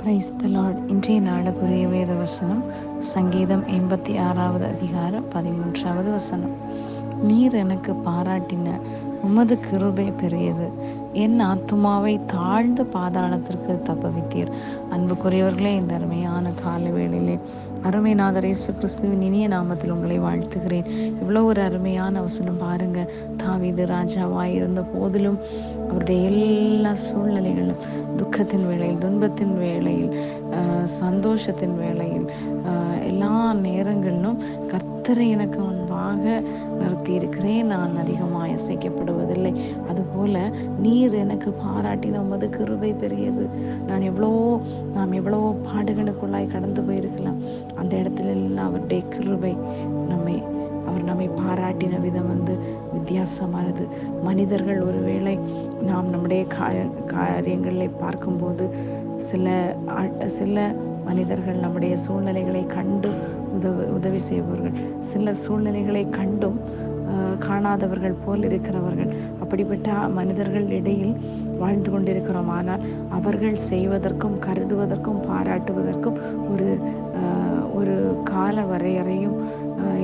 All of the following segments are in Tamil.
Praise the Lord. இன்றைய நாளுக்குரிய வேத வசனம் சங்கீதம் 86வது அதிகாரம் 13வது வசனம். நீர் எனக்கு பாராட்டின உமது கிருபை பெரியது, என் ஆத்துமாவை தாழ்ந்த பாதாளத்திற்கு தப்புவித்தீர். அன்புக்குரியவர்களே, இந்த அருமையான கால வேளையிலே அருமைநாதர் இயேசு கிறிஸ்துவின் இனிய நாமத்தில் உங்களை வாழ்த்துகிறேன். இவ்வளோ ஒரு அருமையான வசனம் பாருங்க. தாவீது ராஜாவாய் இருந்த போதிலும் அவருடைய எல்லா சூழ்நிலைகளும், துக்கத்தின் வேளையில், துன்பத்தின் வேளையில், சந்தோஷத்தின் வேளையில், எல்லா நேரங்களிலும் கர்த்தரை எனக்கு முன்பாக நிறுத்தி இருக்கிறேன், நான் அதிகமாக அசைக்கப்படுவதில்லை. அதுபோல நீர் எனக்கு பாராட்டின உமது கிருபை பெரியது. நாம் எவ்வளவோ பாடுகளுக்குள்ளாய் கடந்து போயிருக்கலாம். அந்த இடத்துல எல்லாம் அவருடைய கிருபை அவர் நம்மை பாராட்டின விதம் வித்தியாசமானது. மனிதர்கள் ஒருவேளை நாம் நம்முடைய காரியங்களை பார்க்கும்போது சில மனிதர்கள் நம்முடைய சூழ்நிலைகளை கண்டு உதவி செய்பவர்கள், சில சூழ்நிலைகளை கண்டும் காணாதவர்கள் போல் இருக்கிறவர்கள். அப்படிப்பட்ட மனிதர்கள் இடையில் வாழ்ந்து கொண்டிருக்கிறோம். ஆனால் அவர்கள் செய்வதற்கும் கருதுவதற்கும் பாராட்டுவதற்கும் ஒரு கால வரையறையும்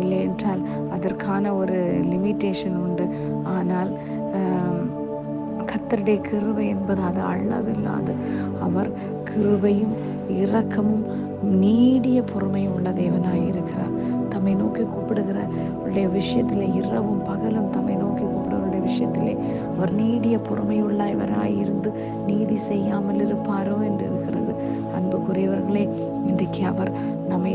இல்லை என்றால் அதற்கான ஒரு லிமிட்டேஷன் உண்டு. ஆனால் கர்த்தருடைய கிருபை என்பது அது அளவில்லாது. அவர் கிருபையும் இரக்கமும் நீடிய பொறுமையும் உள்ள தேவனாய் இருக்கிறார். தம்மை நோக்கி கூப்பிடுகிறவருடைய விஷயத்திலே, இரவும் பகலும் தம்மை நோக்கி கூப்பிடுவருடைய விஷயத்திலே அவர் நீடிய பொறுமையுள்ளவராய் இருந்து நீதி செய்யாமல் இருப்பாரோ என்று இருக்கிறது. அன்புக்குரியவர்களே, இன்றைக்கு அவர் நம்மை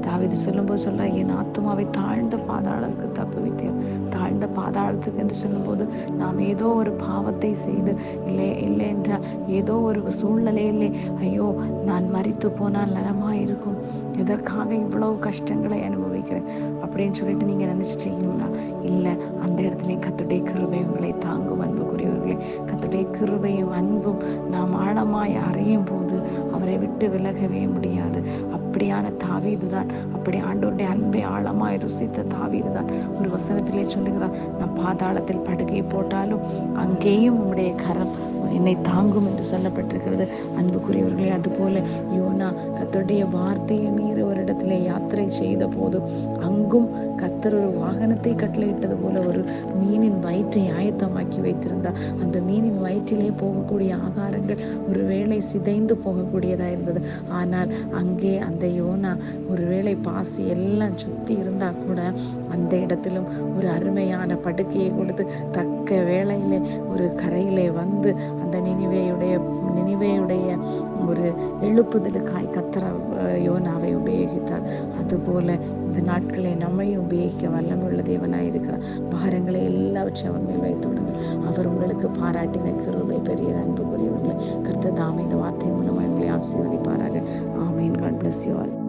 தாவீது சொல்லும்போது சொல்றார், என் ஆத்துமாவை தாழ்ந்த பாதாளத்துக்கு தப்புவித்தீர். தாழ்ந்த பாதாளத்துக்கு என்று சொல்லும்போது நாம் ஏதோ ஒரு பாவத்தை செய்து இல்லை என்றால் ஏதோ ஒரு சூழ்நிலையிலே ஐயோ நான் மரித்து போனால் நலமாயிருக்கும், எதற்காக இவ்வளவு கஷ்டங்களை அனுபவிக்கிறேன் அப்படின்னு சொல்லிட்டு நீங்க நினைச்சிட்டீங்களா? இல்லை, அந்த இடத்துல கர்த்தருடைய கிருபை உங்களை தாங்கும். அன்புக்குரியவர்களே, கர்த்தருடைய கிருபையும் அன்பும் நாம் ஆழமாய் அறியும் போது அவரை விட்டு விலகவே முடியாது. அப்படியான தாவீது தான், அப்படி ஆண்டவருடைய அன்பை ஆழமாய் ருசித்த தாவீது தான் ஒரு வசனத்திலே சொல்லுகிறார், நான் பாதாளத்தில் படுகை போட்டாலும் அங்கேயும் உம்முடைய கரம் என்னை தாங்கும் என்று சொல்லப்பட்டிருக்கிறது. அன்புக்குரியவர்களே, அதுபோல யோனா கர்த்தருடைய வார்த்தையை மீறி ஒரு இடத்திலே யாத்திரை செய்த போது அங்கும் கர்த்தர் ஒரு வாகனத்தை கட்டளையிட்டது போல ஒரு மீனின் வயிற்றை ஆயத்தமாக்கி வைத்திருந்தார். அந்த மீனின் வயிற்றிலே போகக்கூடிய ஆகாரங்கள் ஒருவேளை சிதைந்து போகக்கூடியதா இருந்தது. ஆனால் அங்கே அந்த யோனா ஒருவேளை பாசி எல்லாம் சுத்தி இருந்தா கூட அந்த இடத்திலும் ஒரு அருமையான படுக்கையை கொடுத்து தக்க வேளையிலே ஒரு கரையிலே வந்து அந்த நினிவேயுடைய ஒரு எழுப்புதலுக்காய் கர்த்தர் யோனாவை உபயோகித்தார். அதுபோல இந்த நாட்களை நம்மையும் உபயோகிக்க வல்லமுள்ள தேவனாய் இருக்கிறார். பாரங்களை எல்லாவற்றையும் அவர் மேல் வைத்து விடுங்கள். அவர் உங்களுக்கு பாராட்டின கிருபை பெரியது. அன்புக்குரியவர்களை கர்த்தர் தாமே இந்த வார்த்தையின் மூலமாக உங்களை ஆசீர்வதிப்பாராக. ஆமென். God bless you all.